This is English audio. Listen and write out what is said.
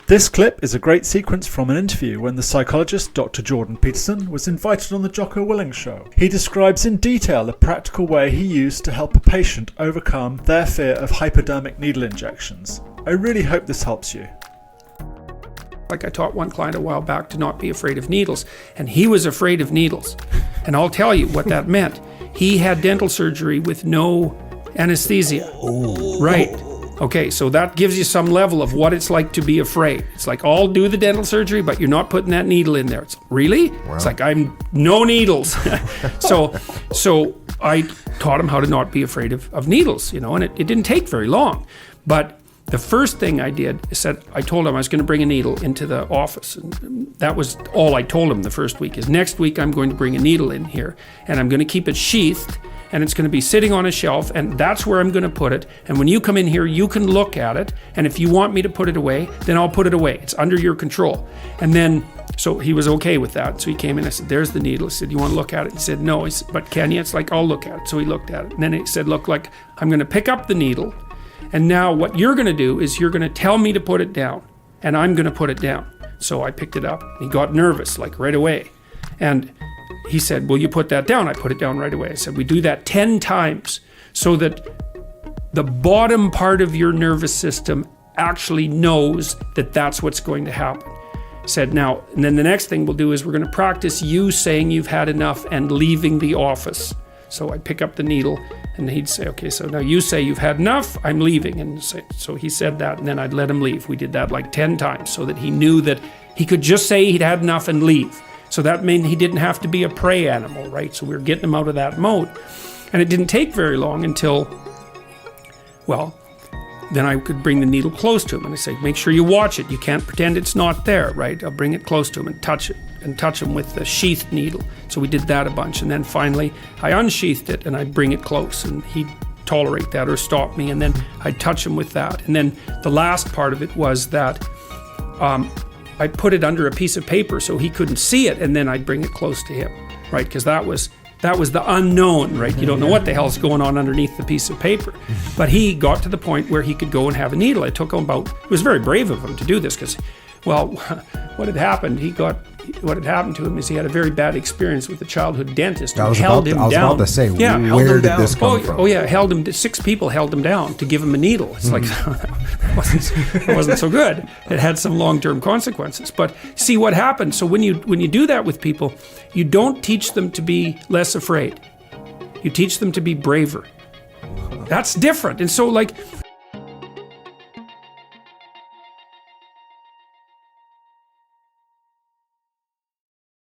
This clip is a great sequence from an interview when the psychologist Dr. Jordan Peterson was invited on the Jocko Willink Show. He describes in detail a practical way he used to help a patient overcome their fear of hypodermic needle injections. I really hope this helps you. Like I taught one client a while back to not be afraid of needles, and he was afraid of needles. And I'll tell you what that meant. He had dental surgery with no anesthesia. Oh. Right. Okay, so that gives you some level of what it's like to be afraid. It's like, I'll do the dental surgery, but you're not putting that needle in there. It's really? Wow. It's like, I'm no needles. So I taught him how to not be afraid of needles, you know, and it didn't take very long. But the first thing I did is I told him I was going to bring a needle into the office. And that was all I told him the first week is next week I'm going to bring a needle in here and I'm going to keep it sheathed and it's going to be sitting on a shelf and that's where I'm going to put it. And when you come in here, you can look at it. And if you want me to put it away, then I'll put it away. It's under your control. And then, so he was okay with that. So he came in, I said, there's the needle. I said, you want to look at it? He said, no. He said, but can you? It's like, I'll look at it. So he looked at it. And then he said, look, like I'm going to pick up the needle. And now what you're going to do is you're going to tell me to put it down. And I'm going to put it down. So I picked it up. He got nervous, like right away. And he said, will you put that down? I put it down right away. I said, we do that 10 times so that the bottom part of your nervous system actually knows that that's what's going to happen. I said, now, and then the next thing we'll do is we're going to practice you saying you've had enough and leaving the office. So I'd pick up the needle and he'd say, okay, so now you say you've had enough, I'm leaving. And so he said that and then I'd let him leave. We did that like 10 times so that he knew that he could just say he'd had enough and leave. So that meant he didn't have to be a prey animal, right? So we were getting him out of that mode. And it didn't take very long until, well, then I could bring the needle close to him and I say, make sure you watch it. You can't pretend it's not there, right? I'll bring it close to him and touch it and touch him with the sheathed needle. So we did that a bunch. And then finally I unsheathed it and I'd bring it close and he'd tolerate that or stop me. And then I'd touch him with that. And then the last part of it was that I put it under a piece of paper so he couldn't see it, and then I'd bring it close to him, right? Because that was the unknown, right? You don't know what the hell's going on underneath the piece of paper. But he got to the point where he could go and have a needle. It took him about, it was very brave of him to do this because, well, what had happened to him is he had a very bad experience with a childhood dentist who held him down. I was about to say, where did this come from? Oh yeah, 6 people held him down to give him a needle. It's like, it wasn't so good. It had some long-term consequences. But see what happened. So when you do that with people, you don't teach them to be less afraid. You teach them to be braver. That's different. And so like